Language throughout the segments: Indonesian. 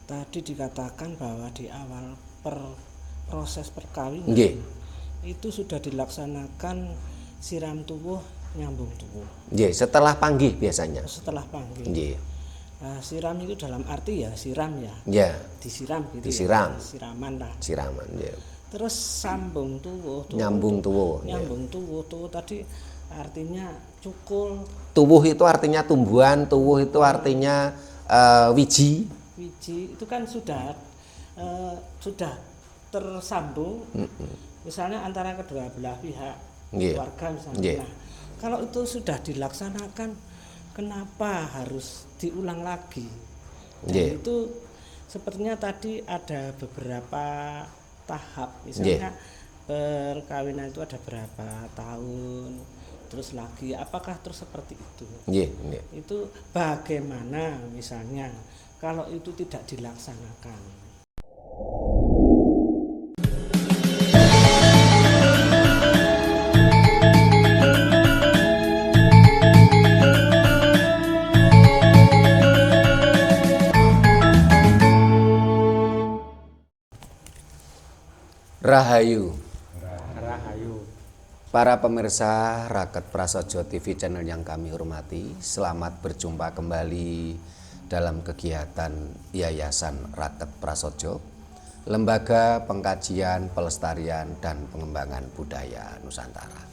tadi dikatakan bahwa di awal proses perkawinan Nggih. itu sudah dilaksanakan siram tubuh, nyambung tubuh Nggih, setelah panggih biasanya. setelah panggil. Nggih. Nah, siram itu dalam arti ya siram ya, Ya, disiram gitu disiram. ya, siraman lah. Siraman, ya. Terus sambung tubuh, Nyambung tubuh, ya. nyambung tubuh tadi artinya cukul, Tubuh itu artinya tumbuhan, tubuh itu artinya wiji. wiji itu kan sudah tersambung, misalnya antara kedua belah pihak Nggih. keluarga misalnya. Nggih. Nah, kalau itu sudah dilaksanakan, kenapa harus diulang lagi? Dan Nggih. itu sepertinya tadi ada beberapa tahap, misalnya perkawinan itu ada berapa tahun, terus lagi apakah terus seperti itu? Nggih, nggih. Itu bagaimana misalnya kalau itu tidak dilaksanakan? Rahayu. Rahayu. Para pemirsa Raket Prasojo TV channel yang kami hormati, selamat berjumpa kembali dalam kegiatan Yayasan Raket Prasojo, Lembaga Pengkajian, Pelestarian, dan Pengembangan Budaya Nusantara.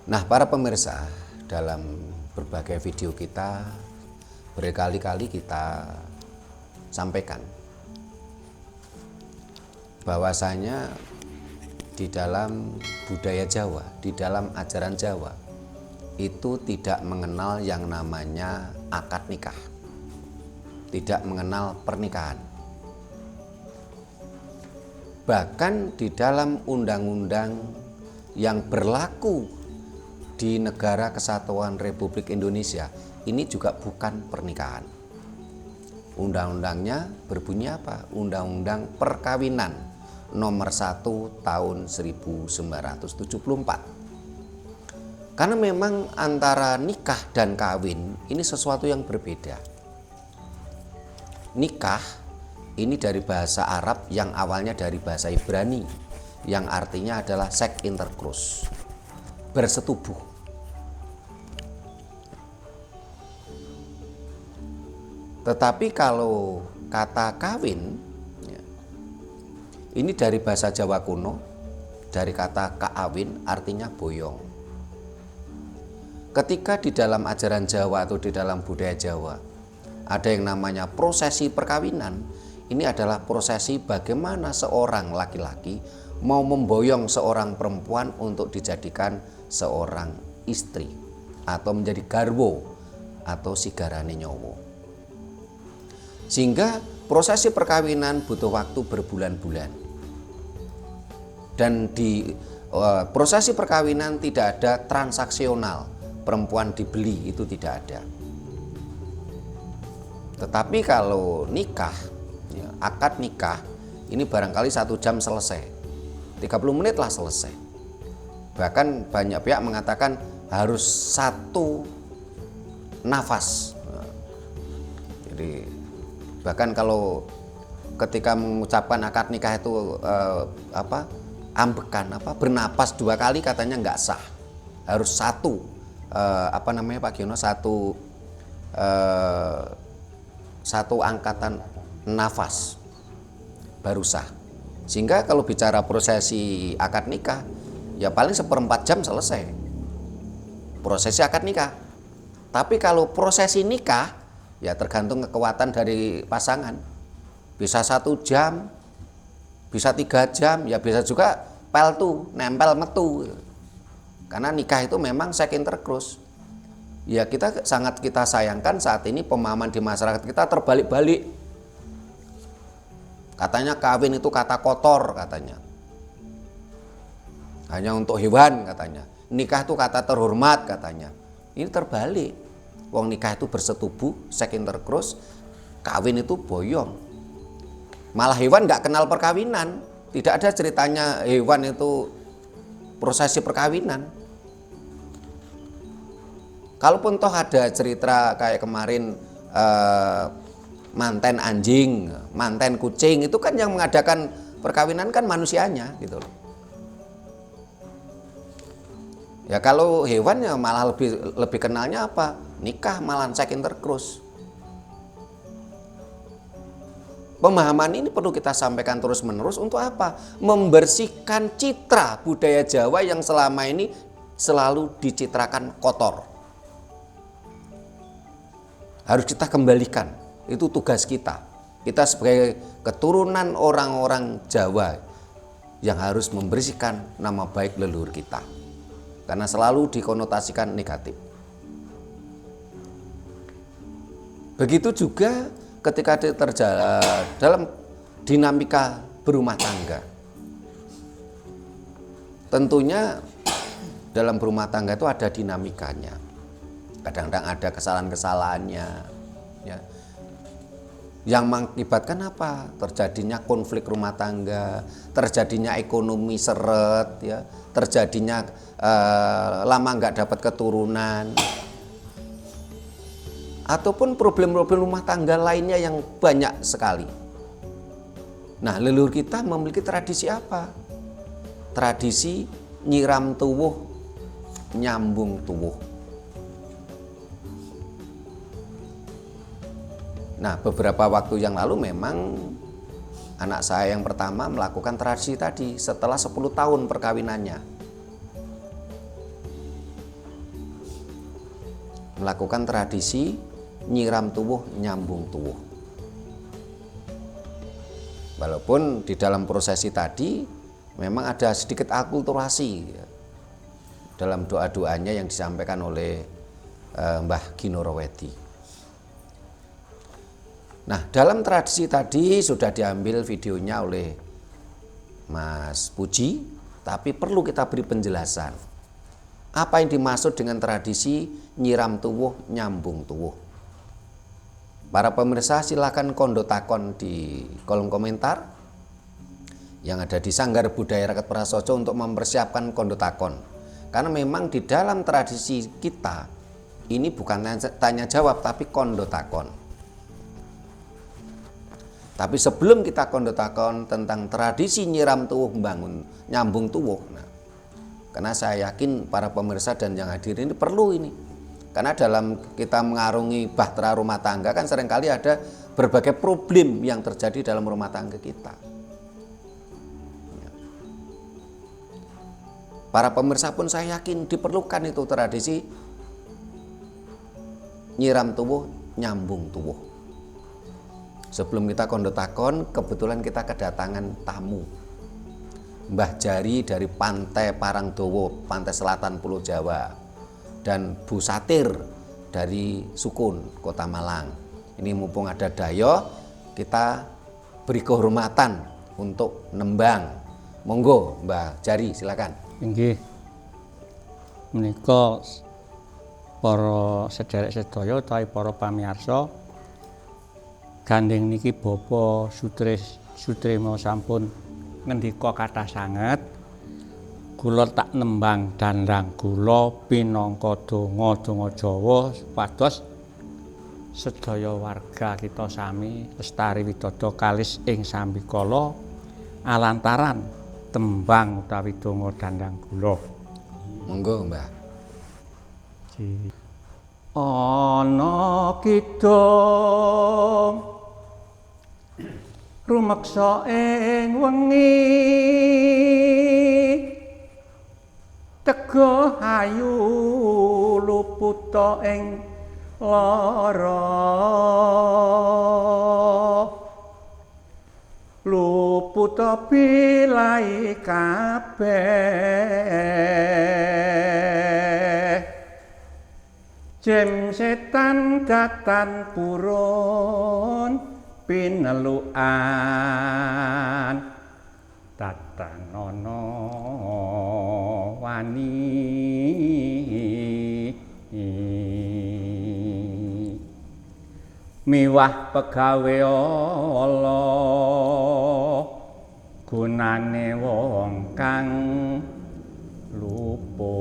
Nah, para pemirsa, dalam berbagai video kita berkali-kali kita sampaikan bahwasanya di dalam budaya Jawa, di dalam ajaran Jawa itu tidak mengenal yang namanya akad nikah, tidak mengenal pernikahan. Bahkan di dalam undang-undang yang berlaku di Negara Kesatuan Republik Indonesia ini juga bukan pernikahan. Undang-undangnya berbunyi apa? Undang-Undang Perkawinan Nomor 1 Tahun 1974. Karena memang antara nikah dan kawin ini sesuatu yang berbeda. Nikah ini dari bahasa Arab yang awalnya dari bahasa Ibrani, yang artinya adalah seks intercourse, bersetubuh. Tetapi kalau kata kawin, ini dari bahasa Jawa kuno, dari kata kaawin artinya boyong. Ketika di dalam ajaran Jawa atau di dalam budaya Jawa ada yang namanya prosesi perkawinan, ini adalah prosesi bagaimana seorang laki-laki mau memboyong seorang perempuan untuk dijadikan seorang istri atau menjadi garwo atau sigarane nyowo. Sehingga prosesi perkawinan butuh waktu berbulan-bulan. Dan di prosesi perkawinan tidak ada transaksional, perempuan dibeli, itu tidak ada. Tetapi kalau nikah, ya, akad nikah ini barangkali 1 jam selesai, 30 menit lah selesai. Bahkan banyak pihak mengatakan harus 1 nafas. Jadi bahkan kalau ketika mengucapkan akad nikah itu ambekan, bernapas 2 kali katanya nggak sah, harus 1 Pak Giono, 1 angkatan nafas baru sah. Sehingga kalau bicara prosesi akad nikah ya paling 1/4 jam selesai prosesi akad nikah. Tapi kalau prosesi nikah ya tergantung kekuatan dari pasangan, bisa 1 jam, bisa 3 jam, ya bisa juga peltu, nempel metu. Karena nikah itu memang seks intercourse. Ya sangat kita sayangkan saat ini pemahaman di masyarakat kita terbalik-balik. Katanya kawin itu kata kotor katanya. Hanya untuk hewan katanya. Nikah itu kata terhormat katanya. Ini terbalik. Wong nikah itu bersetubuh, seks intercourse, kawin itu boyong. Malah hewan nggak kenal perkawinan. Tidak ada ceritanya hewan itu prosesi perkawinan. Kalaupun toh ada cerita kayak kemarin manten anjing, manten kucing, itu kan yang mengadakan perkawinan kan manusianya gitu loh. Ya kalau hewan ya malah lebih kenalnya apa? Nikah malah seks intercourse. Pemahaman ini perlu kita sampaikan terus-menerus untuk apa? Membersihkan citra budaya Jawa yang selama ini selalu dicitrakan kotor. Harus kita kembalikan, itu tugas kita. Kita sebagai keturunan orang-orang Jawa yang harus membersihkan nama baik leluhur kita. Karena selalu dikonotasikan negatif. Begitu juga ketika terjadi dalam dinamika berumah tangga. Tentunya dalam berumah tangga itu ada dinamikanya. Kadang-kadang ada kesalahan-kesalahannya, ya. Yang mengakibatkan apa? Terjadinya konflik rumah tangga, terjadinya ekonomi seret, ya, terjadinya lama nggak dapat keturunan, ataupun problem-problem rumah tangga lainnya yang banyak sekali. Nah, leluhur kita memiliki tradisi apa? Tradisi nyiram tuwuh, nyambung tuwuh. Nah, beberapa waktu yang lalu memang anak saya yang pertama melakukan tradisi tadi setelah 10 tahun perkawinannya. Melakukan tradisi nyiram tuwuh, nyambung tuwuh. Walaupun di dalam prosesi tadi memang ada sedikit akulturasi ya, dalam doa-doanya yang disampaikan oleh Mbah Ginorowedi. Nah, dalam tradisi tadi sudah diambil videonya oleh Mas Puji, tapi perlu kita beri penjelasan. Apa yang dimaksud dengan tradisi nyiram tuwuh, nyambung tuwuh? Para pemirsa silakan kondo takon di kolom komentar yang ada di Sanggar Budaya Rakyat Prasojo untuk mempersiapkan kondo takon. Karena memang di dalam tradisi kita ini bukan tanya jawab tapi kondo takon. Tapi sebelum kita kondo takon tentang tradisi nyiram tuwuh, membangun nyambung tuwuh, nah, karena saya yakin para pemirsa dan yang hadir ini perlu ini. Karena dalam kita mengarungi bahtera rumah tangga kan seringkali ada berbagai problem yang terjadi dalam rumah tangga kita. Para pemirsa pun saya yakin diperlukan itu tradisi nyiram tuwuh, nyambung tuwuh. Sebelum kita kondo takon, kebetulan kita kedatangan tamu. Mbah Jari dari Pantai Parangdowo, pantai selatan Pulau Jawa. Dan Bu Satir dari Sukun, Kota Malang. Ini mumpung ada Dayo, kita beri kehormatan untuk nembang. Monggo Mbah Jari, silakan. Inggih. Menika para sederek sedaya utawi para pamirsa, gandeng niki Bapak Sutrema sampun ngendika kathah sanget. Kula tak nembang dandang kula pinangka donga Jawa supados sedaya warga kita sami lestari widodо kalis ing sambikala alantaran tembang utawi donga dandang kula. Monggo, Mbah. Ana kidung rumeksa ing wengi tego ayu luputa ing lara luputa pilai kabeh jem setan datan purun pinelukan tatanono wani miwah pegawe Allah gunane wong kang luput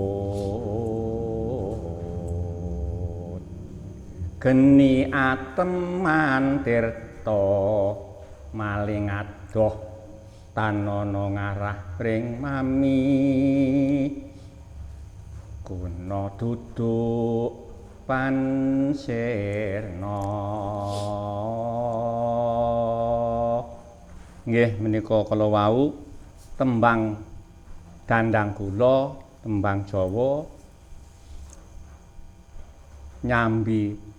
geni ateman tirta Wirta maling adoh tanana ngarah pring mami guna duduk pansirna. Nggih menika kala wau tembang Dandang Kula, tembang Jawa nyambi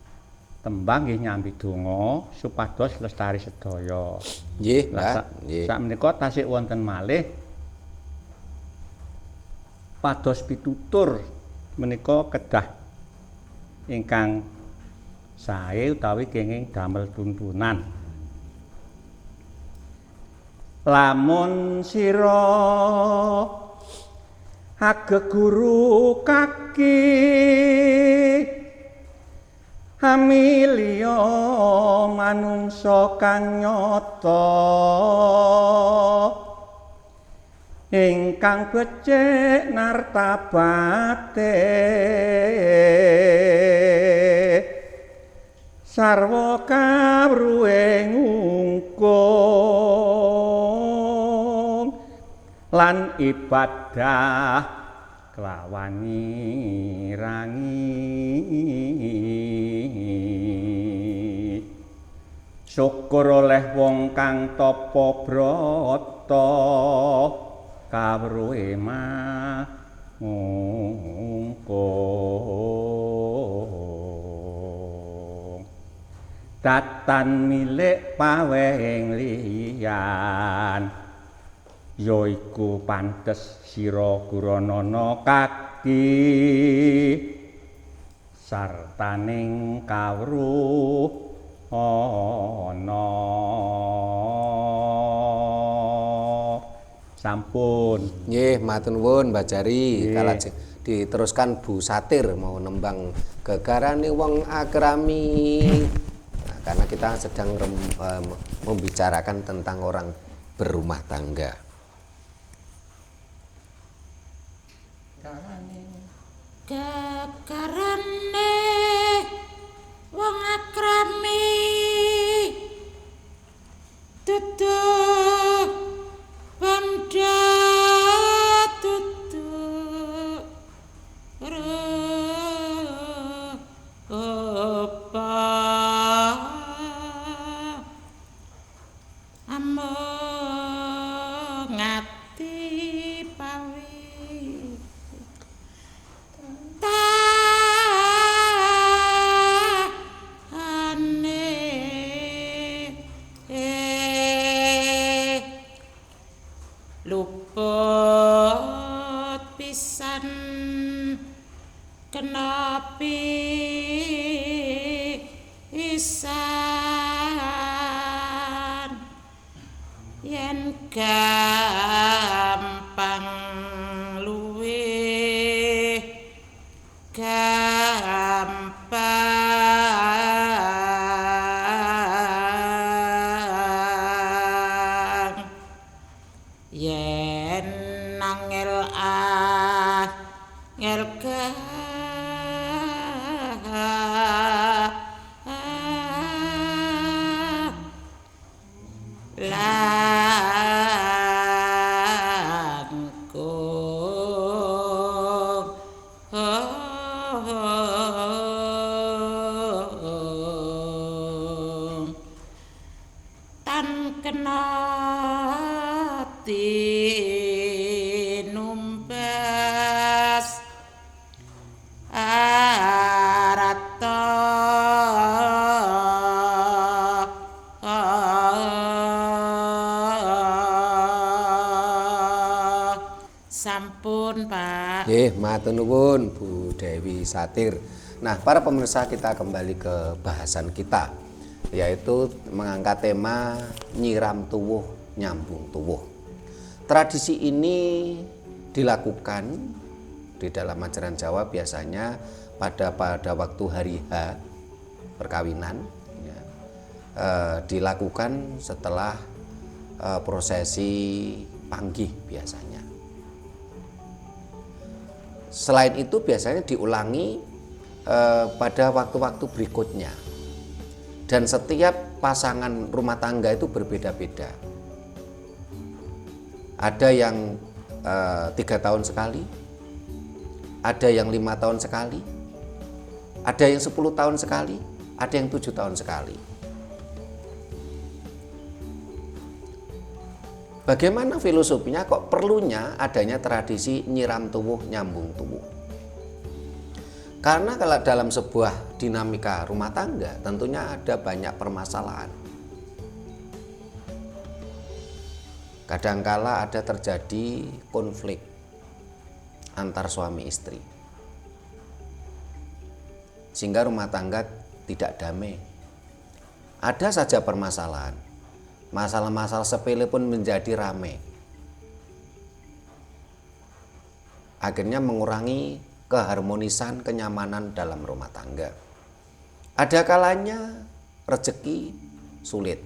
tembang nggih nyambi donga supados lestari sedaya. Nggih, Mbak. Nggih. Sak menika tasih wonten malih pados pitutur menika kedah ingkang sae utawi kenging damel tuntunan. Lamun sira ageguru kaki hamilya manungsa kang nyata ingkang becik nartabate sarwa kawruhe ngungkung lan ibadah kelawan ngirangi syukur oleh wong kang tapa brata kawruhe mangkung datan milik pawehing liyan yaiku pantes sira Guranana kaki sartaning kawruh ana. Sampun. Nggih, matur nuwun Mbak Jari. Kalajeng diteruskan Bu Satir mau nembang gegarane wong akrami. Nah, karena kita sedang membicarakan tentang orang berumah tangga. Gegarane wong akrami dudu banda dudu rupa among ati pawi luput pisan kenapi isan yen gampang luwih gampang yen angel langkung tan kena tinumbas arata sampun Pak. Nggih, matur nuwun Bu Dewi Satir. Nah, para pemirsa, kita kembali ke bahasan kita, yaitu mengangkat tema nyiram tuwuh nyambung tuwuh. Tradisi ini dilakukan di dalam ajaran Jawa biasanya pada waktu hari H perkawinan ya, dilakukan setelah prosesi panggih biasanya. Selain itu biasanya diulangi pada waktu-waktu berikutnya. Dan setiap pasangan rumah tangga itu berbeda-beda. Ada yang 3 tahun sekali, ada yang 5 tahun sekali, ada yang 10 tahun sekali, ada yang 7 tahun sekali. Bagaimana filosofinya kok perlunya adanya tradisi nyiram tuwuh nyambung tuwuh? Karena kalau dalam sebuah dinamika rumah tangga tentunya ada banyak permasalahan. Kadangkala ada terjadi konflik antar suami istri, sehingga rumah tangga tidak damai. Ada saja permasalahan, masalah-masalah sepele pun menjadi ramai, akhirnya mengurangi keharmonisan, kenyamanan dalam rumah tangga. Ada kalanya rezeki sulit,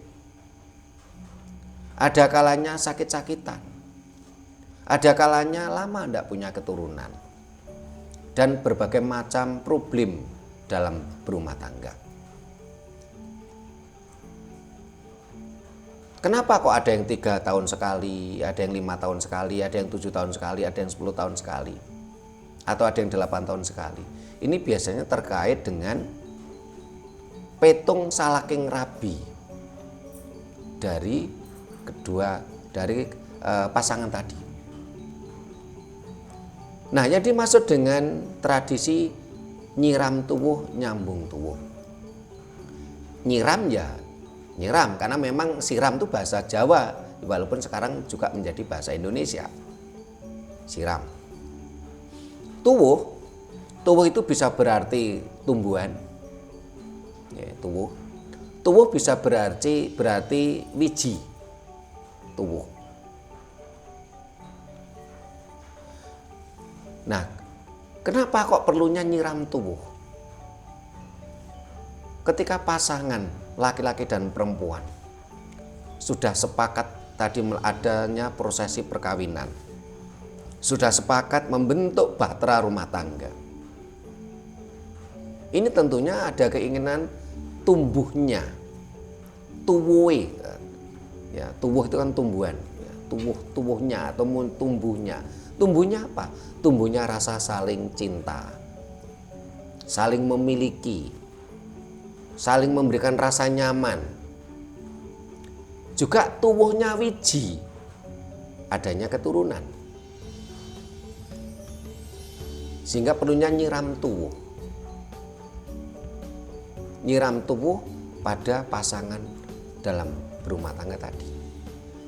ada kalanya sakit-sakitan, ada kalanya lama tidak punya keturunan, dan berbagai macam problem dalam berumah tangga. Kenapa kok ada yang 3 tahun sekali, ada yang 5 tahun sekali, ada yang 7 tahun sekali, ada yang 10 tahun sekali, atau ada yang 8 tahun sekali? Ini biasanya terkait dengan petung salaking rabi dari pasangan tadi. Nah, yang dimaksud dengan tradisi nyiram tuwuh nyambung tuwuh. Nyiram ya nyiram, karena memang siram itu bahasa Jawa, walaupun sekarang juga menjadi bahasa Indonesia. Siram. Tuwuh itu bisa berarti tumbuhan. Ya, tuwuh bisa berarti wiji. Tuwuh. Nah, kenapa kok perlunya nyiram tuwuh? Ketika pasangan laki-laki dan perempuan sudah sepakat tadi adanya prosesi perkawinan, sudah sepakat membentuk bahtera rumah tangga, ini tentunya ada keinginan tumbuhnya, tuwuhe. Ya, tuwuh itu kan tumbuhan, ya, tuwuhnya atau tumbuhnya. Tumbuhnya apa? Tumbuhnya rasa saling cinta, saling memiliki, saling memberikan rasa nyaman. Juga tuwuhnya wiji, adanya keturunan. Sehingga perlunya nyiram tuwuh. Nyiram tuwuh pada pasangan dalam berumah tangga tadi.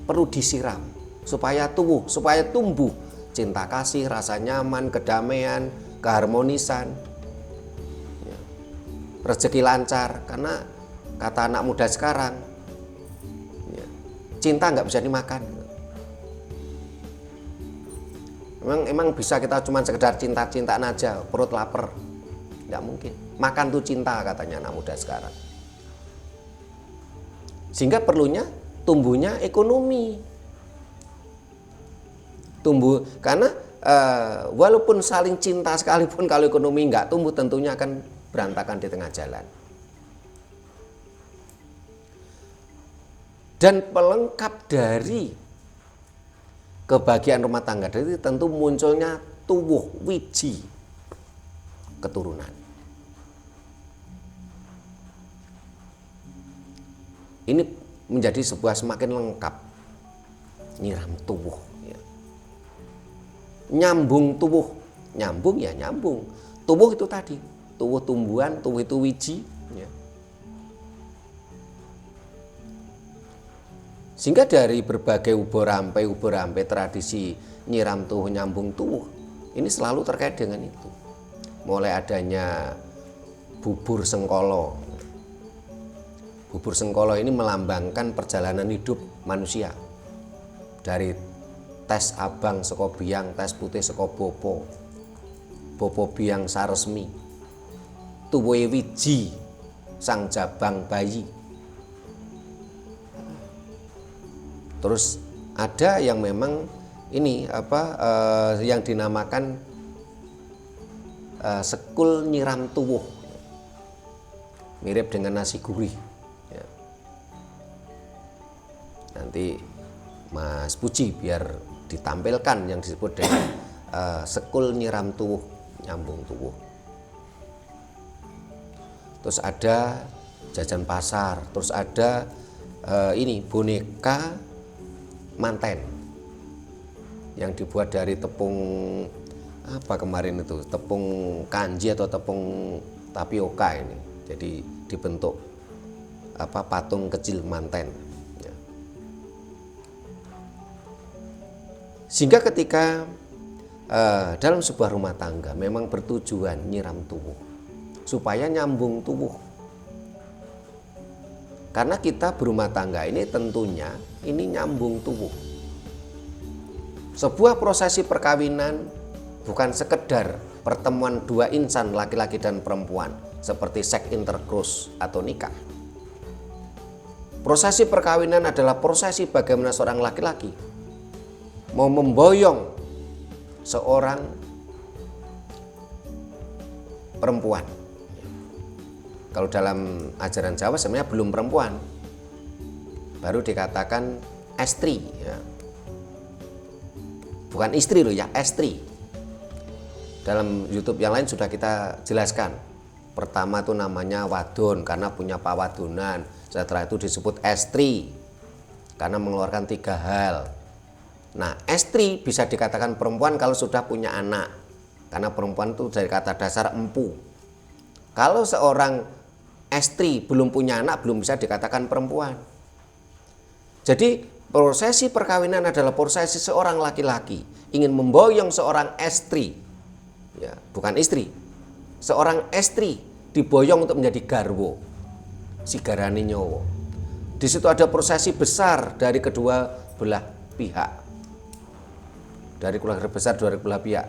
Perlu disiram supaya tumbuh cinta kasih, rasa nyaman, kedamaian, keharmonisan, ya, rezeki lancar. Karena kata anak muda sekarang, ya, cinta nggak bisa dimakan. Emang bisa kita cuma sekedar cinta-cintaan aja, perut lapar? Nggak mungkin. Makan tuh cinta, katanya anak muda sekarang. Sehingga perlunya tumbuhnya ekonomi. Tumbuh karena walaupun saling cinta sekalipun, kalau ekonomi nggak tumbuh tentunya akan berantakan di tengah jalan. Dan pelengkap dari kebahagiaan rumah tangga itu tentu munculnya tuwuh wiji keturunan. Ini menjadi sebuah semakin lengkap. Nyiram tuwuh, ya. Nyambung tuwuh, nyambung ya nyambung. Tuwuh itu tadi, tuwuh tumbuhan, tuwuh itu wiji, ya. Sehingga dari berbagai ubur-rampe tradisi nyiram tuwuh nyambung tuwuh, ini selalu terkait dengan itu. Mulai adanya bubur sengkolo. Bubur sengkolo ini melambangkan perjalanan hidup manusia. Dari tes abang saka biang, tes putih saka bopo, bopo biang saresmi, tuwuhe wiji sang jabang bayi. Terus ada yang memang ini yang dinamakan sekul nyiram tuwuh, mirip dengan nasi gurih. Ya. Nanti Mas Puji biar ditampilkan yang disebut dengan sekul nyiram tuwuh nyambung tuwuh. Terus ada jajan pasar, terus ada ini boneka manten yang dibuat dari tepung apa kemarin itu, tepung kanji atau tepung tapioka ini. Jadi dibentuk apa patung kecil manten. Ya. Sehingga ketika dalam sebuah rumah tangga memang bertujuan nyiram tuwuh supaya nyambung tuwuh. Karena kita berumah tangga ini tentunya ini nyambung tuwuh. Sebuah prosesi perkawinan bukan sekedar pertemuan dua insan laki-laki dan perempuan seperti seks intercourse atau nikah. Prosesi perkawinan adalah prosesi bagaimana seorang laki-laki mau memboyong seorang perempuan. Kalau dalam ajaran Jawa sebenarnya belum perempuan, baru dikatakan estri. Ya. Bukan istri loh ya, estri. Dalam YouTube yang lain sudah kita jelaskan. Pertama itu namanya wadon karena punya pawadonan. Setelah itu disebut estri karena mengeluarkan 3 hal. Nah, estri bisa dikatakan perempuan kalau sudah punya anak. Karena perempuan itu dari kata dasar empu. Kalau seorang estri belum punya anak, belum bisa dikatakan perempuan. Jadi prosesi perkawinan adalah prosesi seorang laki-laki ingin memboyong seorang estri, ya, bukan istri. Seorang estri diboyong untuk menjadi garwo, sigarani nyowo. Di situ ada prosesi besar dari kedua belah pihak, dari keluarga besar dari belah pihak.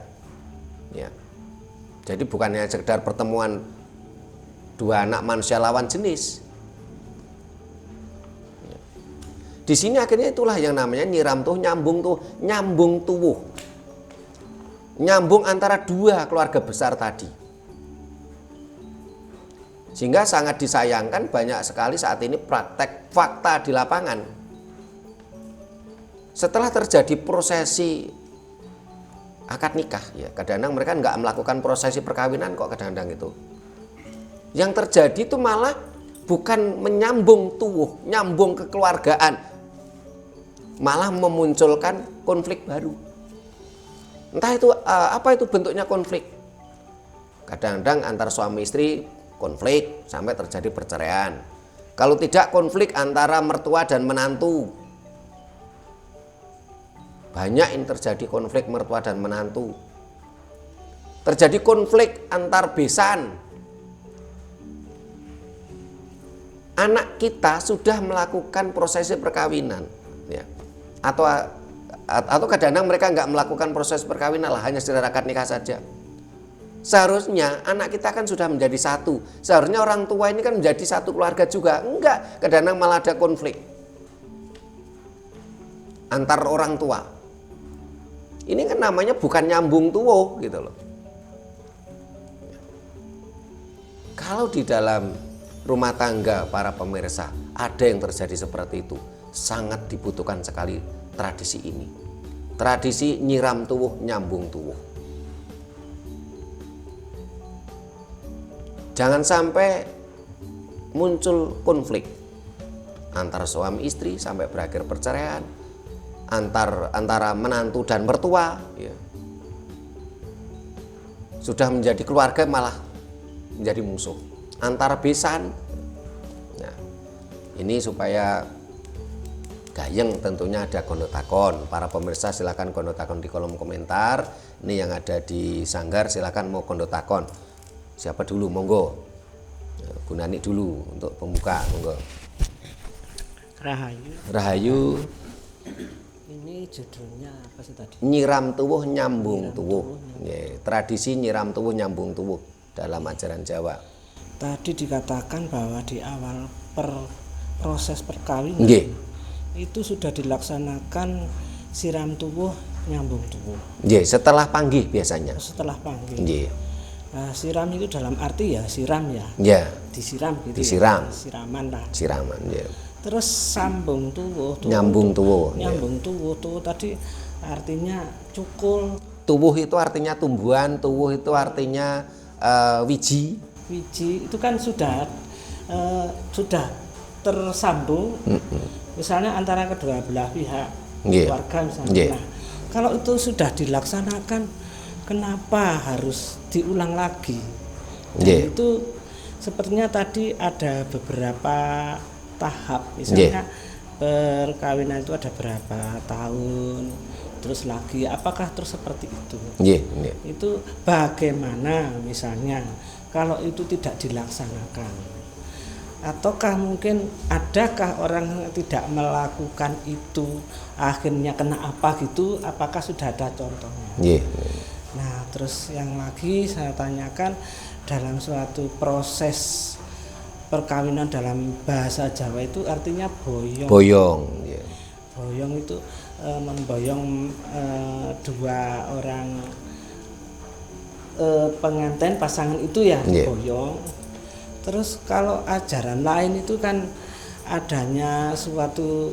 Ya. Jadi bukannya sekedar pertemuan dua anak manusia lawan jenis. Di sini akhirnya itulah yang namanya nyiram tuwuh, nyambung tuwuh. Nyambung antara dua keluarga besar tadi. Sehingga sangat disayangkan banyak sekali saat ini praktek fakta di lapangan. Setelah terjadi prosesi akad nikah, ya kadang-kadang mereka nggak melakukan prosesi perkawinan kok kadang-kadang itu. Yang terjadi itu malah bukan menyambung tuwuh, nyambung kekeluargaan, malah memunculkan konflik baru. Entah itu apa itu bentuknya konflik. Kadang-kadang antar suami istri konflik sampai terjadi perceraian. Kalau tidak konflik antara mertua dan menantu. Banyak yang terjadi konflik mertua dan menantu. Terjadi konflik antar besan. Anak kita sudah melakukan prosesi perkawinan, ya. Atau kadang-kadang mereka nggak melakukan proses perkawinan lah, hanya sekedar akad nikah saja. Seharusnya anak kita kan sudah menjadi satu. Seharusnya orang tua ini kan menjadi satu keluarga juga. Enggak, kadang-kadang malah ada konflik antar orang tua. Ini kan namanya bukan nyambung tuwuh gitu loh. Kalau di dalam rumah tangga para pemirsa ada yang terjadi seperti itu, sangat dibutuhkan sekali tradisi ini. Tradisi nyiram tuwuh, nyambung tuwuh. Jangan sampai muncul konflik antara suami istri sampai berakhir perceraian, antara menantu dan mertua, ya. Sudah menjadi keluarga malah menjadi musuh. Antara besan. Nah, ini supaya gayeng tentunya ada kondotakon. Para pemirsa silakan kondotakon di kolom komentar. Ini yang ada di Sanggar silakan mau kondotakon. Siapa dulu monggo. Bu Nani dulu untuk pembuka monggo. Rahayu. Rahayu. Ini judulnya apa sih tadi? Nyiram tuwuh nyambung tuwuh. Tradisi nyiram tuwuh nyambung tuwuh dalam ajaran Jawa. Tadi dikatakan bahwa di awal proses perkawinan itu sudah dilaksanakan siram tuwuh nyambung tuwuh. Setelah panggih biasanya. Setelah panggih. Nah, siram itu dalam arti ya siram ya. Disiram gitu. Disiram. Ya. Siraman lah. Siraman, ya. Terus sambung tuwuh. Nyambung tuwuh. Nyambung tuwuh. Tuwuh tadi artinya cukul. Tuwuh itu artinya tumbuhan, tuwuh itu artinya wiji. Wiji itu kan sudah tersambung. Misalnya antara kedua belah pihak keluarga misalnya. Nah, kalau itu sudah dilaksanakan, kenapa harus diulang lagi? Nah, itu sepertinya tadi ada beberapa tahap, misalnya perkawinan itu ada berapa tahun, terus lagi apakah terus seperti itu? Itu bagaimana misalnya kalau itu tidak dilaksanakan? Ataukah mungkin adakah orang yang tidak melakukan itu akhirnya kena apa gitu? Apakah sudah ada contohnya? Nah, terus yang lagi saya tanyakan, dalam suatu proses perkawinan dalam bahasa Jawa itu artinya boyong. Boyong itu memboyong dua orang pengantin pasangan itu ya, boyong. Terus kalau ajaran lain itu kan adanya suatu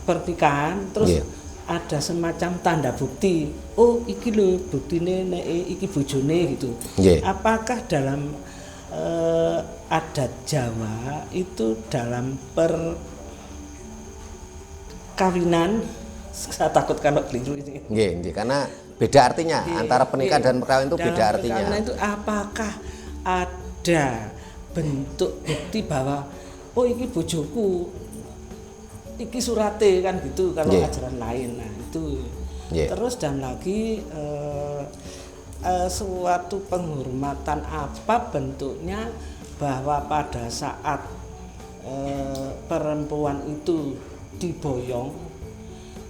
pernikahan, terus ada semacam tanda bukti. Oh, iki lho buktine nek iki bojone gitu. Apakah dalam adat Jawa itu dalam perkawinan, saya takut kalau keliru ini. Karena beda artinya antara pernikahan dan perkawinan itu beda artinya. Perkawinan itu apakah ada bentuk bukti bahwa oh iki bojoku, iki surate kan gitu kalau ajaran lain. Nah itu terus dan lagi suatu penghormatan apa bentuknya bahwa pada saat perempuan itu diboyong,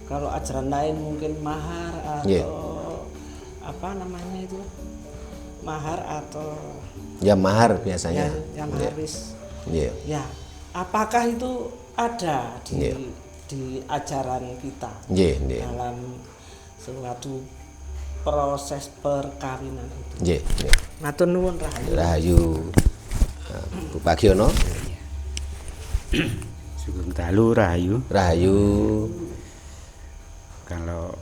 kalau ajaran lain mungkin mahar atau apa namanya itu, mahar atau mahar biasanya. Maharis. Ya, apakah itu ada di ajaran kita dalam suatu proses perkawinan itu? Matur nuwun Rahayu. Bu Bagiono. Sugeng dalu Rahayu. Kalau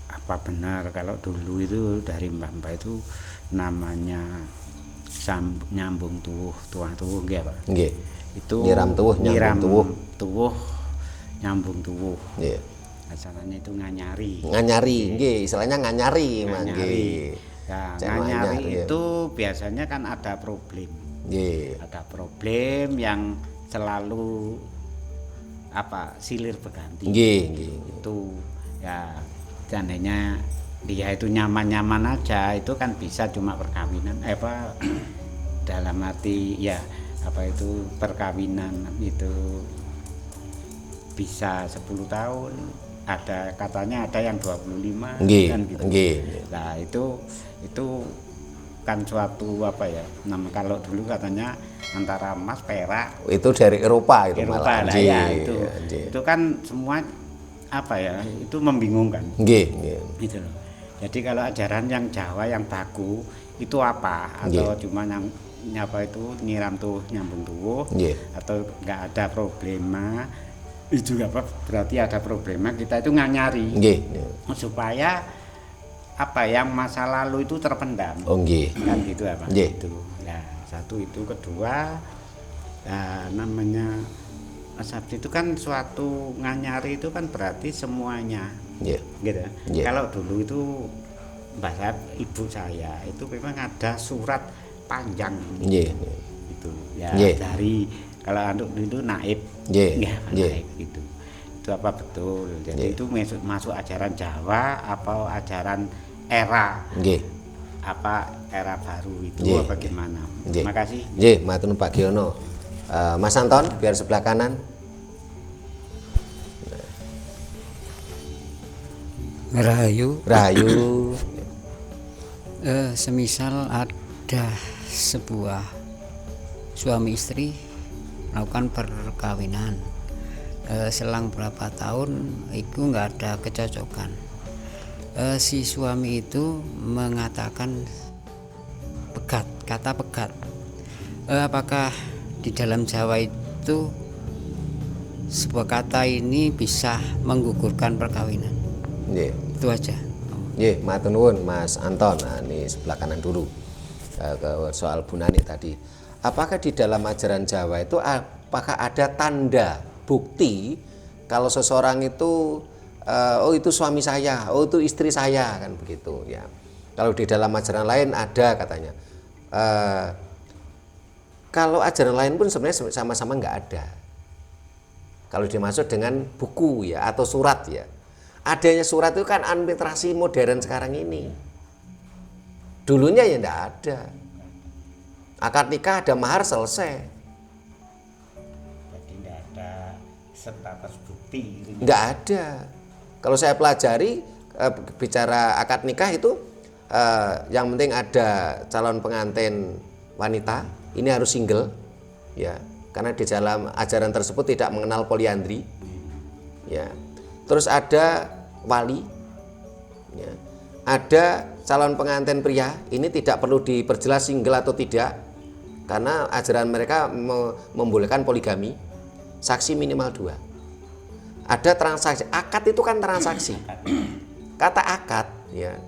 apa benar kalau dulu itu dari mbah-mbah itu namanya nyambung tuwuh nggih Pak. Itu nyiram tuwuh, nyambung tuwuh. Asalnya itu nganyari, istilahnya nganyari. Nah, nganyari itu biasanya kan ada problem. Ada problem yang selalu silir berganti. Itu ya seandainya dia itu nyaman-nyaman aja, itu kan bisa cuma perkawinan dalam arti ya itu perkawinan itu bisa 10 tahun, katanya ada yang 25 kan gitu. Nah itu kan suatu kalau dulu katanya antara emas perak itu dari Eropa itu malah. Itu kan semua itu membingungkan. Gitu loh. Jadi kalau ajaran yang Jawa yang baku itu apa? Atau cuma yang nyiram tuh nyambung tuwuh, atau nggak ada problema? Itu juga berarti ada problema, kita itu nganyari supaya yang masa lalu itu terpendam. Kan gitu itu. Nah, satu itu, kedua namanya sabdi itu kan suatu nganyari itu kan berarti semuanya. Gitu. Kalau dulu itu bahasa ibu saya itu memang ada surat panjang itu dari kalau itu naib naib gitu. Itu apa betul? Jadi itu masuk ajaran Jawa apa ajaran era era baru itu apa gimana? Terima kasih. Matur nuwun Pak Giono. Mas Anton biar sebelah kanan. Rahayu. Semisal ada sebuah suami istri melakukan perkawinan, selang berapa tahun itu nggak ada kecocokan, si suami itu mengatakan kata pegat. Apakah di dalam Jawa itu sebuah kata ini bisa menggugurkan perkawinan. Itu aja. Matur nuwun Mas Anton. Nah, ini sebelah kanan dulu ke soal Bu Nani tadi. Apakah di dalam ajaran Jawa itu apakah ada tanda bukti kalau seseorang itu oh itu suami saya, oh itu istri saya, kan begitu ya. Kalau di dalam ajaran lain ada katanya. Kalau ajaran lain pun sebenarnya sama-sama nggak ada. Kalau dimaksud dengan buku ya atau surat ya. Adanya surat itu kan administrasi modern sekarang ini. Dulunya ya nggak ada. Akad nikah ada mahar selesai. Jadi nggak ada status bukti. Nggak ada. Kalau saya pelajari bicara akad nikah itu yang penting ada calon pengantin wanita, ini harus single ya, karena di dalam ajaran tersebut tidak mengenal poliandri ya. Terus ada wali ya. Ada calon pengantin pria, ini tidak perlu diperjelas single atau tidak karena ajaran mereka membolehkan poligami. Saksi minimal 2. Ada transaksi, akad itu kan transaksi. Kata akad ya,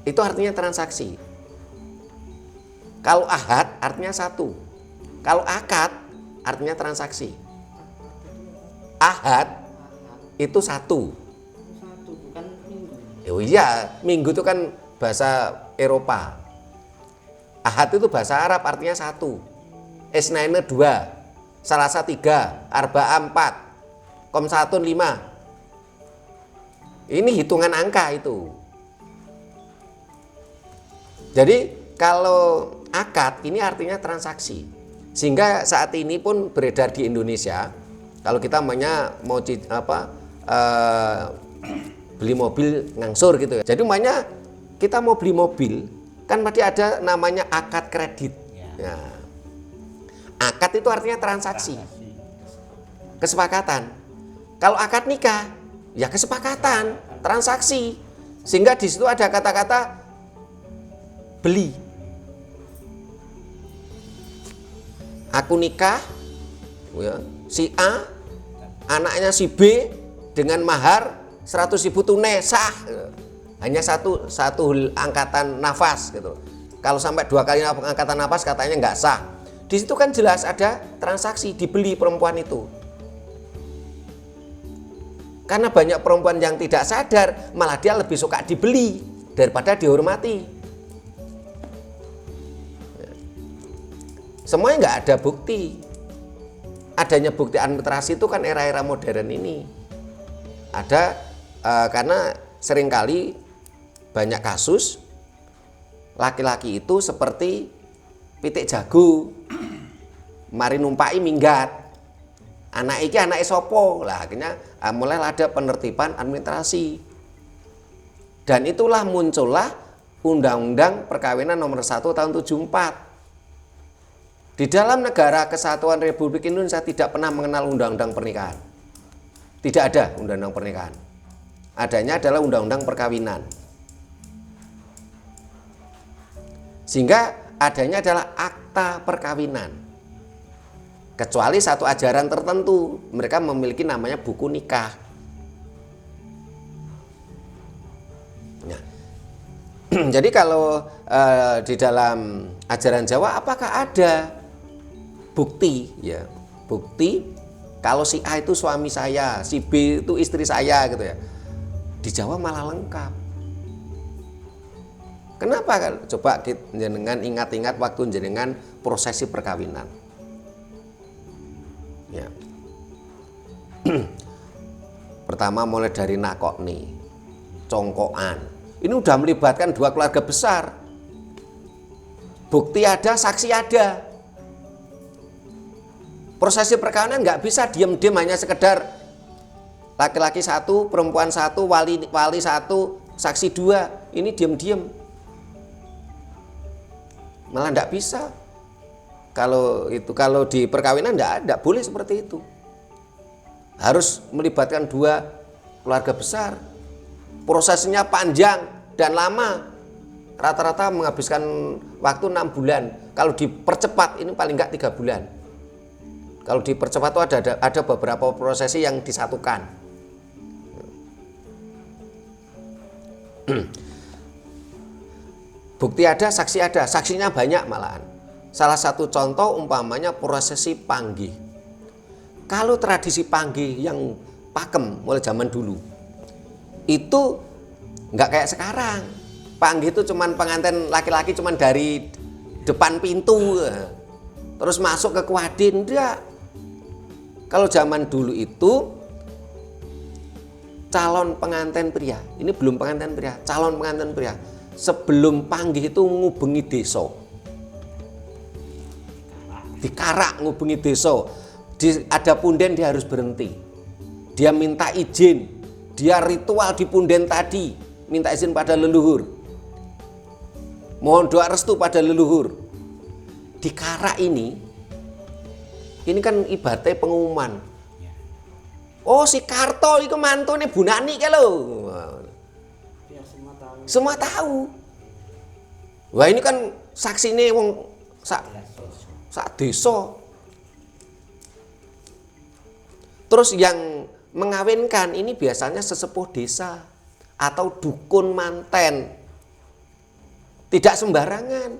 itu artinya transaksi. Kalau ahad artinya 1. Kalau akad artinya transaksi. Ahad itu 1. Bukan minggu. Oh iya, minggu itu kan bahasa Eropa. Ahad itu bahasa Arab artinya 1. Isnaini 2, Salasa 3, Arba'a 4, Komsatun 5. Ini hitungan angka itu. Jadi kalau akad ini artinya transaksi. Sehingga saat ini pun beredar di Indonesia, kalau kita mau beli mobil ngangsur gitu ya. Jadi makanya kita mau beli mobil kan pasti ada namanya akad kredit. Ya. Akad itu artinya transaksi. Kesepakatan. Kalau akad nikah, ya kesepakatan, transaksi. Sehingga di situ ada kata-kata beli. Aku nikah, ya, si A, anaknya si B dengan mahar 100.000 tunai sah. Hanya satu angkatan nafas gitu. Kalau sampai 2 kali angkatan nafas katanya nggak sah. Di situ kan jelas ada transaksi dibeli perempuan itu. Karena banyak perempuan yang tidak sadar, malah dia lebih suka dibeli daripada dihormati. Semuanya nggak ada bukti. Adanya bukti administrasi itu kan era-era modern ini. Ada karena seringkali banyak kasus laki-laki itu seperti pitik jago, mari numpai minggat. Anak iki anak sopo lah, akhirnya mulai ada penertiban administrasi. Dan itulah muncullah Undang-Undang Perkawinan Nomor 1 Tahun 74. Di dalam negara kesatuan Republik Indonesia tidak pernah mengenal undang-undang pernikahan. Tidak ada undang-undang pernikahan. Adanya adalah undang-undang perkawinan. Sehingga adanya adalah akta perkawinan. Kecuali satu ajaran tertentu, mereka memiliki namanya buku nikah. Nah, jadi kalau di dalam ajaran Jawa apakah ada bukti ya? Bukti kalau si A itu suami saya, si B itu istri saya gitu ya. Di Jawa malah lengkap. Kenapa? Coba jenengan ingat-ingat waktu jenengan prosesi perkawinan. Ya. Pertama mulai dari nakokni, congkokan. Ini udah melibatkan 2 keluarga besar. Bukti ada, saksi ada. Prosesi perkawinan nggak bisa diam-diam hanya sekedar laki-laki 1, perempuan 1, wali 1, saksi 2. Ini diam-diam. Malah nggak bisa. Kalau di perkawinan enggak boleh seperti itu. Harus melibatkan 2 keluarga besar. Prosesnya panjang dan lama. Rata-rata menghabiskan waktu 6 bulan. Kalau dipercepat ini paling enggak 3 bulan. Kalau dipercepat itu ada beberapa prosesi yang disatukan. Bukti ada, saksi ada, saksinya banyak malahan. Salah satu contoh umpamanya prosesi panggih. Kalau tradisi panggih yang pakem mulai zaman dulu, itu nggak kayak sekarang. Panggih itu cuman pengantin laki-laki cuman dari depan pintu, terus masuk ke kuadin, enggak. Kalau zaman dulu itu calon pengantin pria, ini belum pengantin pria, calon pengantin pria, sebelum panggih itu ngubengi desa, dikarak ngubengi desa, ada punden dia harus berhenti, dia minta izin, dia ritual di punden tadi, minta izin pada leluhur, mohon doa restu pada leluhur. Dikarak ini kan ibaratnya pengumuman. Oh, si Karto itu mantune Bu Nani ke lho. Ya, semua tahu. Wah, ini kan saksine wong sak desa. Terus yang mengawinkan ini biasanya sesepuh desa atau dukun manten. Tidak sembarangan.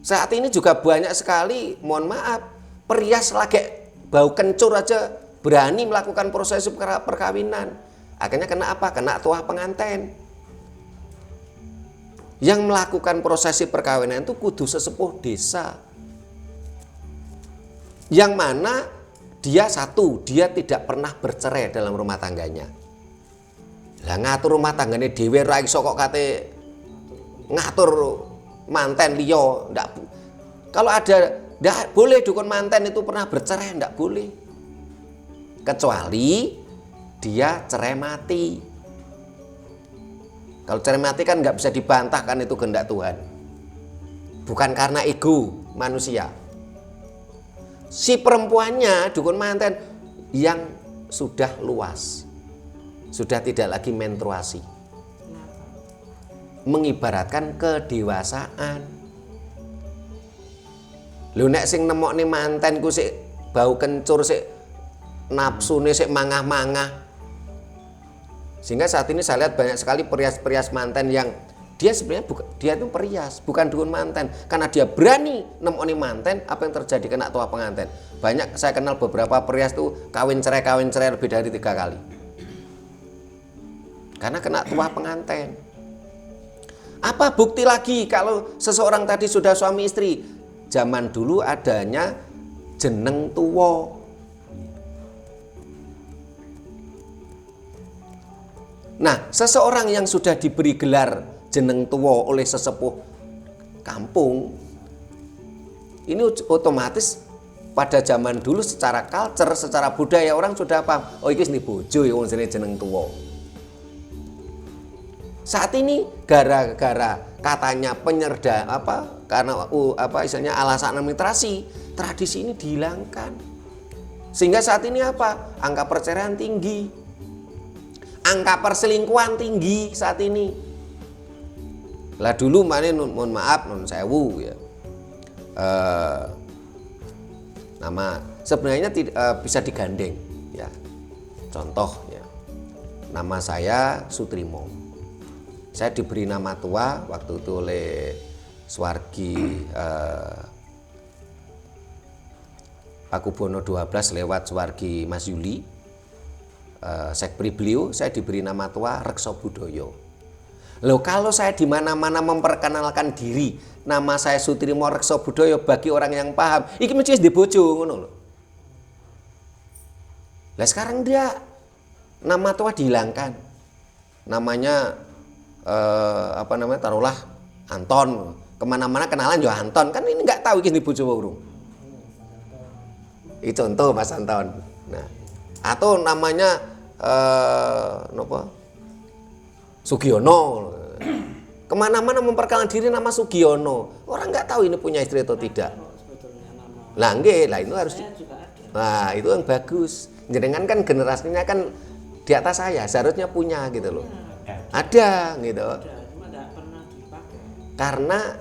Saat ini juga banyak sekali, mohon maaf, perias lagi bau kencur aja berani melakukan proses perkawinan. Akhirnya kena apa? Kena tuah pengantin. Yang melakukan prosesi perkawinan itu kudu sesepuh desa. Yang mana dia tidak pernah bercerai dalam rumah tangganya. Lah ngatur rumah tangganya dhewe ra iso kok kate ngatur manten liya, ndak. Kalau ada, ndak boleh dukun manten itu pernah bercerai, ndak boleh. Kecuali dia cerai mati. Kalau cerai mati kan nggak bisa dibantah, kan itu kehendak Tuhan. Bukan karena ego manusia. Si perempuannya dukun manten yang sudah luas, sudah tidak lagi menstruasi, mengibaratkan kedewasaan. Lho nek sing nemokne manten ku sik bau kencur, sik nafsune sik mangah-mangah. Sehingga saat ini saya lihat banyak sekali perias-perias manten yang dia sebenarnya dia itu perias, bukan dukun manten. Karena dia berani nemokne manten, apa yang terjadi? Kena tuah pengantin. Banyak saya kenal beberapa perias tuh kawin cerai lebih dari 3 kali. Karena kena tuah pengantin. Apa bukti lagi kalau seseorang tadi sudah suami istri? Zaman dulu adanya jeneng tuwa. Nah, seseorang yang sudah diberi gelar jeneng tuwa oleh sesepuh kampung, ini otomatis pada zaman dulu secara culture, secara budaya orang sudah paham, oh iki seni bojo ya wong jeneng tuwa. Saat ini gara-gara katanya karena istilahnya alasan administrasi, tradisi ini dihilangkan. Sehingga saat ini angka perceraian tinggi, angka perselingkuhan tinggi saat ini. Lah dulu mohon maaf nun sewu ya. Nama sebenarnya bisa digandeng ya. Contoh ya. Nama saya Sutrimo. Saya diberi nama tua waktu itu oleh Swargi Pakubono 12 lewat Swargi Mas Yuli, sekpri beliau. Saya diberi nama tua Rekso Budoyo. Loh, kalau saya di mana-mana memperkenalkan diri, nama saya Sutrimo Rekso Budoyo, bagi orang yang paham, iki mesti wis bojo ngono lho. Lah sekarang dia nama tua dihilangkan. Namanya taruhlah Anton. Kemana-mana kenalan ya Anton, kan ini nggak tahu ini bojo urung. Itu contoh Mas Anton. Nah, atau namanya Sugiono. Kemana-mana memperkenalkan diri nama Sugiono. Orang nggak tahu ini punya istri atau tidak. Lah nggih, lah itu harus. Nah, itu yang bagus. Jenengan kan generasinya kan di atas saya, seharusnya punya gitu loh. Ada gitu. Karena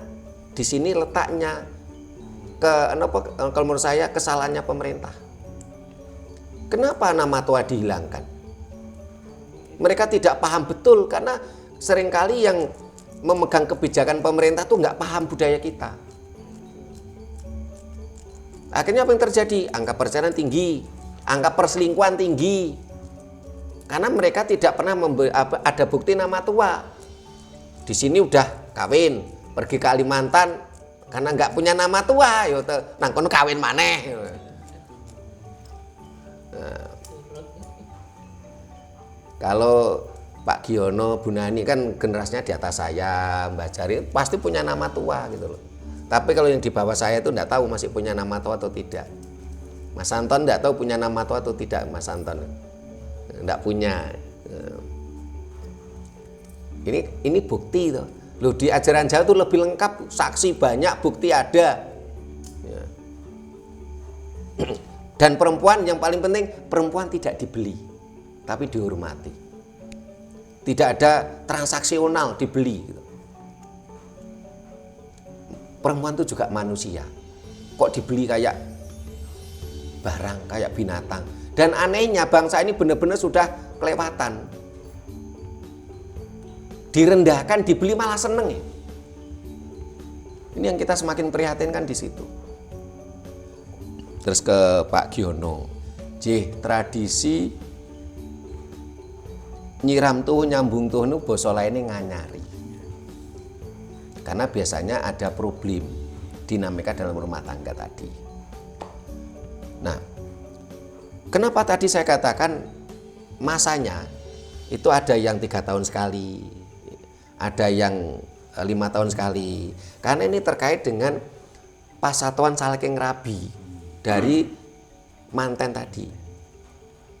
di sini letaknya kalau menurut saya kesalahannya pemerintah. Kenapa nama tua dihilangkan? Mereka tidak paham betul karena seringkali yang memegang kebijakan pemerintah tuh nggak paham budaya kita. Akhirnya apa yang terjadi? Angka perceraian tinggi, angka perselingkuhan tinggi. Karena mereka tidak pernah ada bukti nama tua. Di sini udah kawin, pergi ke Kalimantan karena nggak punya nama tua, yo nang kono kawin maneh. Nah, kalau Pak Giono, Bu Nani kan generasinya di atas saya, Mbak Jari pasti punya nama tua gitu loh. Tapi kalau yang di bawah saya itu enggak tahu masih punya nama tua atau tidak. Mas Anton enggak tahu punya nama tua atau tidak, Mas Anton. Enggak punya. Ini bukti tuh. Loh, di ajaran Jawa itu lebih lengkap, saksi banyak, bukti ada. Ya. Dan perempuan yang paling penting, perempuan tidak dibeli, tapi dihormati. Tidak ada transaksional dibeli gitu. Perempuan itu juga manusia. Kok dibeli kayak barang, kayak binatang. Dan anehnya bangsa ini benar-benar sudah kelewatan. Direndahkan, dibeli malah seneng ya. Ini yang kita semakin prihatinkan di situ. Terus ke Pak Giono. Tradisi nyiram tuh nyambung tuh nu basa lainnya nganyari. Karena biasanya ada problem dinamika dalam rumah tangga tadi. Nah, kenapa tadi saya katakan masanya itu ada yang 3 tahun sekali, ada yang 5 tahun sekali. Karena ini terkait dengan pasatuan saking rabi dari manten tadi,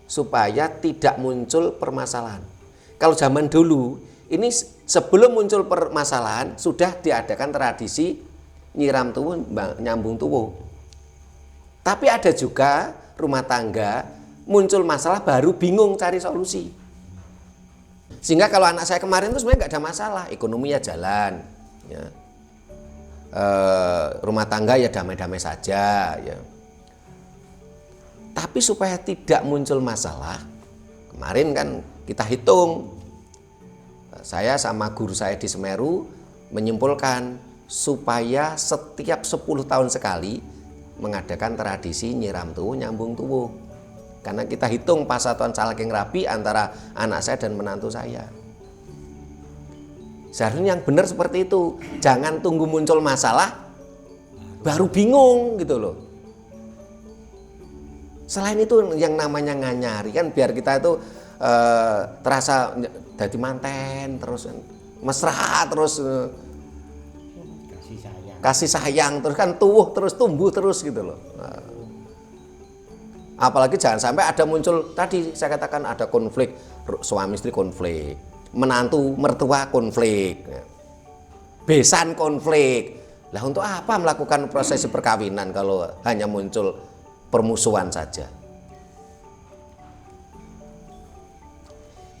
supaya tidak muncul permasalahan. Kalau zaman dulu ini sebelum muncul permasalahan sudah diadakan tradisi nyiram tuwuh nyambung tuwuh. Tapi ada juga rumah tangga muncul masalah baru bingung cari solusi. Sehingga kalau anak saya kemarin itu sebenarnya nggak ada masalah, ekonomi ya jalan, ya. Rumah tangga ya damai-damai saja, ya. Tapi supaya tidak muncul masalah, kemarin kan kita hitung, saya sama guru saya di Semeru menyimpulkan supaya setiap 10 tahun sekali mengadakan tradisi nyiram tuwuh nyambung tuwuh. Karena kita hitung pasatuan saking rabi antara anak saya dan menantu saya. Seharusnya yang benar seperti itu. Jangan tunggu muncul masalah baru bingung gitu loh. Selain itu yang namanya nganyari kan biar kita itu terasa jadi manten terus mesra terus kasih sayang terus kan tuwuh terus tumbuh terus gitu loh. Apalagi jangan sampai ada muncul tadi saya katakan ada konflik suami istri konflik, menantu mertua konflik, besan konflik. Lah untuk apa melakukan prosesi perkawinan kalau hanya muncul permusuhan saja?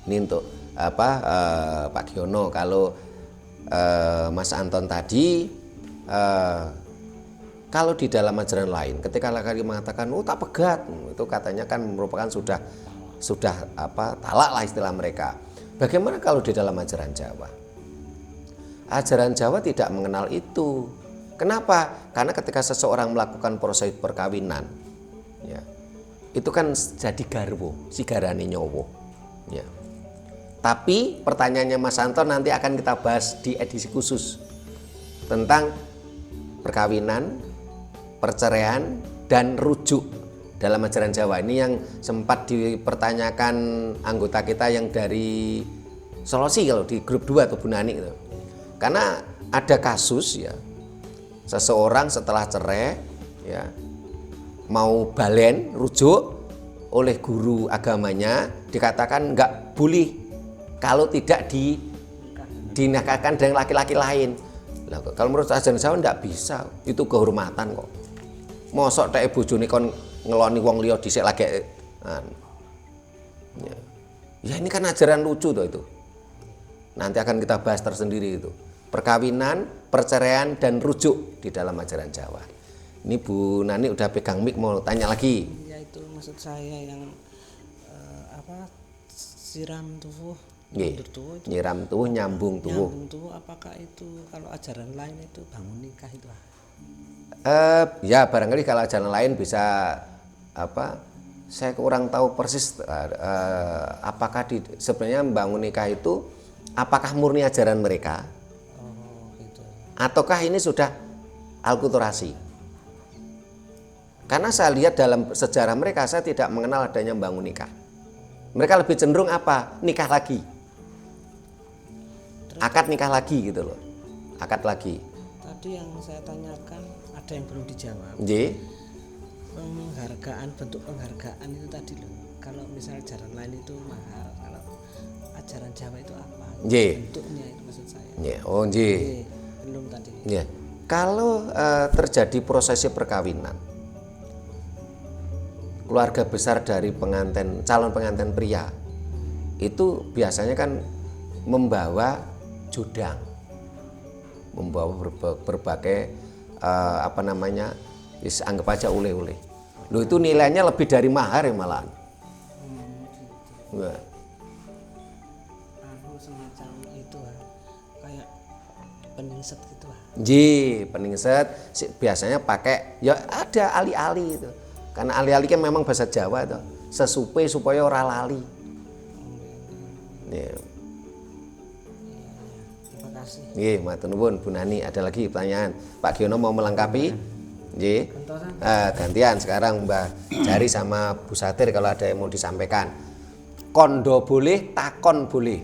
Ini untuk Pak Giono. Kalau Mas Anton tadi kalau di dalam ajaran lain ketika laki-laki mengatakan oh tak pegat, itu katanya kan merupakan sudah talak lah istilah mereka. Bagaimana kalau di dalam ajaran Jawa? Ajaran Jawa tidak mengenal itu. Kenapa? Karena ketika seseorang melakukan proses perkawinan, ya, itu kan jadi garwo, si garane nyowo, ya. Tapi pertanyaannya Mas Anton nanti akan kita bahas di edisi khusus tentang perkawinan, perceraian, dan rujuk dalam ajaran Jawa. Ini yang sempat dipertanyakan anggota kita yang dari Sulawesi kalau di grup 2 atau Bu Nani gitu. Karena ada kasus ya, seseorang setelah cerai ya mau balen rujuk oleh guru agamanya dikatakan nggak boleh kalau tidak dinikahkan dengan laki-laki lain. Nah, kalau menurut ajaran Jawa nggak bisa, itu kehormatan kok. Mosok tek bojone kon ngeloni wong liya dhisik lagi. Ya ini kan ajaran lucu tuh itu. Nanti akan kita bahas tersendiri itu. Perkawinan, perceraian dan rujuk di dalam ajaran Jawa. Ini Bu Nani udah pegang mic, mau tanya lagi. Ya itu maksud saya yang siram tubuh, nyiram tubuh, nyambung tubuh. Nyambung tubuh, apakah itu kalau ajaran lain itu bangun nikah itu? Ya barangkali kalau ajaran lain bisa saya kurang tahu persis apakah sebenarnya membangun nikah itu apakah murni ajaran mereka, gitu. Ataukah ini sudah alkulturasi? Karena saya lihat dalam sejarah mereka, saya tidak mengenal adanya membangun nikah. Mereka lebih cenderung apa? Nikah lagi. Akad nikah lagi gitu loh. Akad lagi. Tadi yang saya tanyakan ada yang belum dijawab. Penghargaan, bentuk penghargaan itu tadi loh. Kalau misalnya ajaran lain itu mahal, kalau ajaran Jawa itu apa? Bentuknya itu maksud saya. Belum tadi. Kalau terjadi prosesi perkawinan, keluarga besar dari calon pengantin pria itu biasanya kan membawa judang, membawa berbagai anggap aja oleh-oleh. Loh itu nilainya lebih dari mahar ya malahan. Semacam itu kayak peningset gitu. Peningset biasanya pakai ya ada ali-ali itu. Karena ali-ali kan memang bahasa Jawa itu, sesupe supaya ora lali. Terima kasih. Matur nuwun Bu Nani. Ada lagi pertanyaan? Pak Giono mau melengkapi? Gantian sekarang Mbah Jari sama Bu Satir kalau ada yang mau disampaikan. Kondo boleh, takon boleh.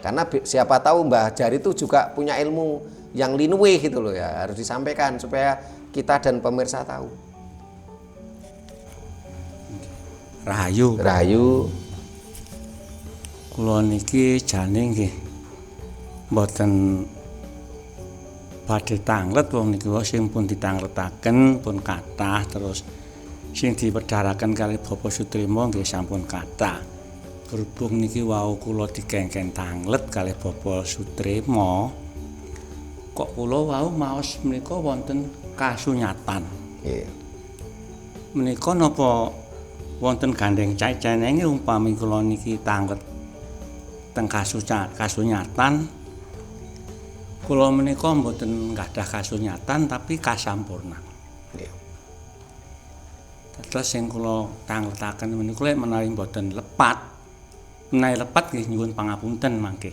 Karena siapa tahu Mbah Jari itu juga punya ilmu yang linuwe gitu loh ya, harus disampaikan supaya kita dan pemirsa tahu. Rahayu. Kula niki jane nggih mboten badhe tanglet wong niki sing pun ditangletaken pun kathah, terus sing dipedharaken kali Bapak Sutrimo nggih sampun kathah. Berhubung niki wau kula dikengken tanglet kali Bapak Sutrimo, kok kula wau maos menika wonten kasunyatan. Menika napa wonten gandeng cai-cainenge umpami kula niki tanglet teng kasunyatan, kula menika mboten gadah kasunyatan tapi kasampurnan. Terus sing kula tangletaken menika lek menawi mboten lepat, menawi lepat nggih nyuwun pangapunten mangke.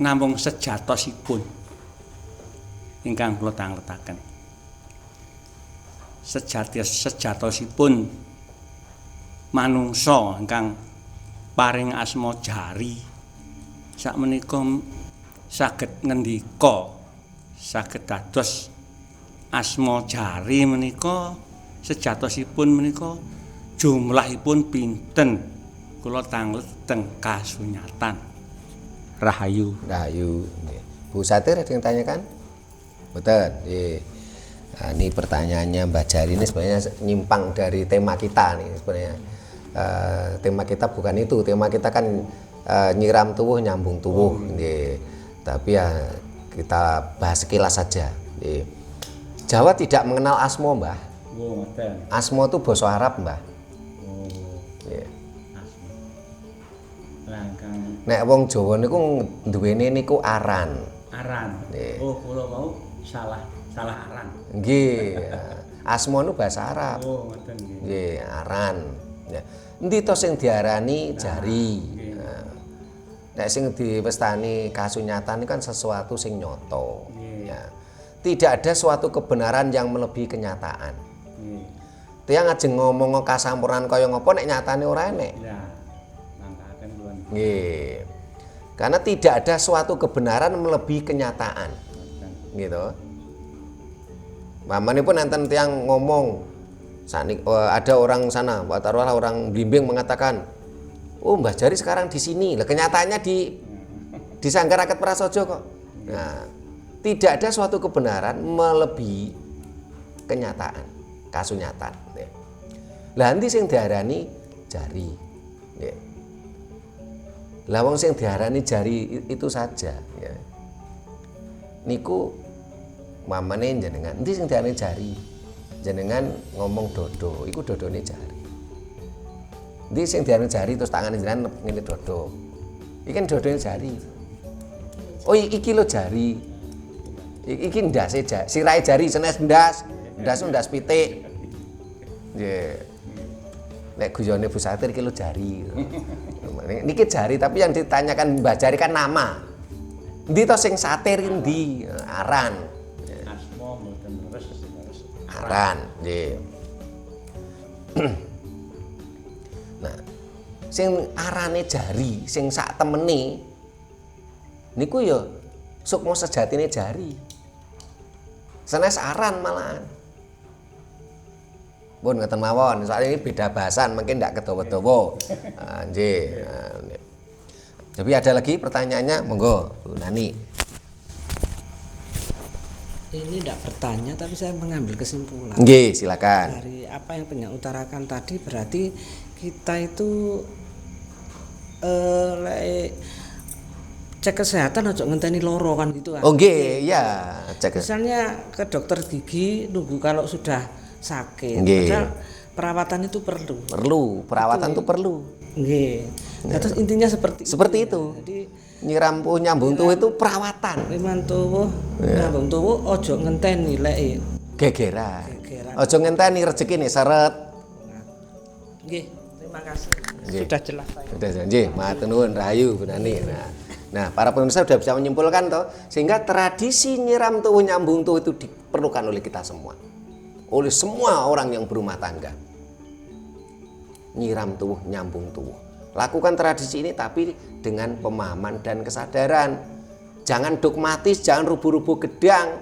Namung sejatosipun ingkang kula tangletaken. Sejatosipun manungsa ingkang paring asma Jari sakmenika saged ngendika, saged dados asma Jari menika sejatosipun menika jumlahipun pinten kula tanglet teng kasunyatan. Rahayu. Bu Satir ada yang tanyakan? Betul. Nah, ini pertanyaannya Mbak Jari ini sebenarnya nyimpang dari tema kita nih sebenarnya. Tema kita bukan itu, tema kita kan nyiram tubuh, nyambung tubuh. Tapi ya kita bahas sekilas saja. Jawa tidak mengenal asmo, Mbah. Asmo itu bahasa Arab, Mbah. Nek wong Jawa niku duwene niku aran. Kula mau salah aran. Nggih. Asma nu bahasa Arab. Ngoten nggih. Nggih, aran. Ya. Endi to sing diarani Jari. Nek sing diwestani kasunyatan kan sesuatu sing nyoto. Ya. Tidak ada suatu kebenaran yang melebihi kenyataan. Tiang ajeng ngomong kasampurnan kaya ngopo nek nyatane ora enek. Ya. Mangkaken kula. Nggih. Karena tidak ada suatu kebenaran melebihi kenyataan. Gitu. Pamanipun enten tiang ngomong, ada orang sana, taruhlah orang Blimbing mengatakan, oh Mbah Jari sekarang di sini, lah kenyataannya di Sanggar Rakyat Prasojo kok. Nah, tidak ada suatu kebenaran melebihi kenyataan, kasunyatan. Lah nanti sing diarani Jari. Lah wong sing diarani Jari itu saja. Niku Mamane jenengan endi sing diarani jari? Jenengan ngomong dodo, iku dodone jari. Endi sing diarani jari terus tangane jenengan ngene dodo. Iki kan dodone jari. Oh iki lho jari. Iki ndase jari, sirahe jari senes ndas pitik. Nggih. Nek guyone Bu Satir iki lho jari. Niki jari tapi yang ditanyakan Mbah Jari kan nama. Endi to sing satir endi? Aran. Aran, nggih. Nah, sing arane jari, sing sak temene niku ya sukma sejatine jari. Senes aran malahan. Pun ngeten mawon, soalnya ini beda bahasan, mungkin ndak kedawa-dawa. Nggih. Tapi ada lagi pertanyaannya, monggo Bu Nani. Ini tidak bertanya tapi saya mengambil kesimpulan. Nggih, silakan. Dari apa yang penyak utarakan tadi berarti kita itu cek kesehatan ojo ngenteni loro kan gitu kan. Oh nggih, ya, cek. Misalnya ke dokter gigi nunggu kalau sudah sakit. Nggih. Padahal perawatan itu perlu. Perawatan itu perlu. Nggih. Nah, terus intinya seperti itu. Jadi nyiram nyambung tuwuh itu perawatan. Liman tuwuh, nyambung tuwuh ojo ngenteni lek gegeran. Ojo ngenteni rezekine seret. Nggih, terima kasih. Sudah jelas saya. Sudah nggih, matur nuwun rahayu Bu Nani. Nah, para pemirsa sudah bisa menyimpulkan toh, sehingga tradisi nyiram tuwuh nyambung tuwuh itu diperlukan oleh kita semua. Oleh semua orang yang berumah tangga. Nyiram tuwuh nyambung tuwuh. Lakukan tradisi ini tapi dengan pemahaman dan kesadaran. Jangan dogmatis, jangan rubuh-rubuh gedang.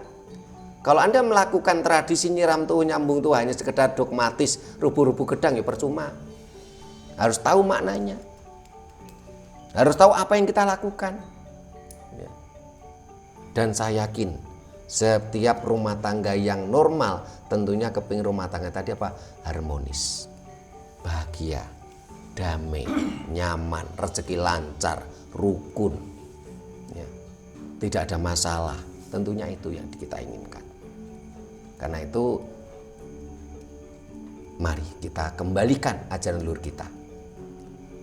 Kalau Anda melakukan tradisi nyiram tuwuh nyambung tuwuh hanya sekedar dogmatis, rubuh-rubuh gedang ya percuma. Harus tahu maknanya. Harus tahu apa yang kita lakukan. Dan saya yakin setiap rumah tangga yang normal tentunya kepingin rumah tangga tadi apa? Harmonis, bahagia, damai, nyaman, rezeki lancar, rukun, ya. Tidak ada masalah. Tentunya itu yang kita inginkan. Karena itu mari kita kembalikan ajaran leluhur kita.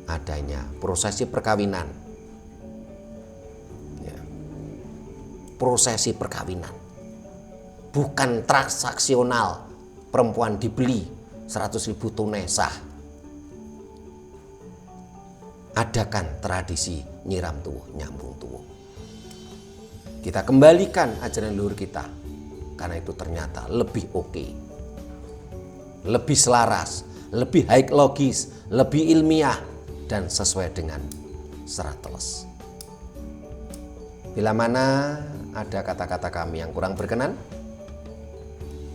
Adanya prosesi perkawinan, ya. Prosesi perkawinan bukan transaksional, perempuan dibeli 100.000 tunai sah. Adakan tradisi nyiram tuwuh nyambung tuwuh. Kita kembalikan ajaran leluhur kita, karena itu ternyata lebih oke, lebih selaras, lebih high logis, lebih ilmiah, dan sesuai dengan serat teles. Bila mana ada kata-kata kami yang kurang berkenan,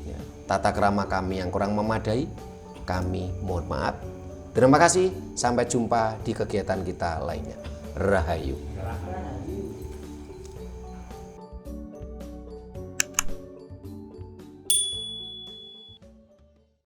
ya, tata krama kami yang kurang memadai, kami mohon maaf. Terima kasih, sampai jumpa di kegiatan kita lainnya. Rahayu.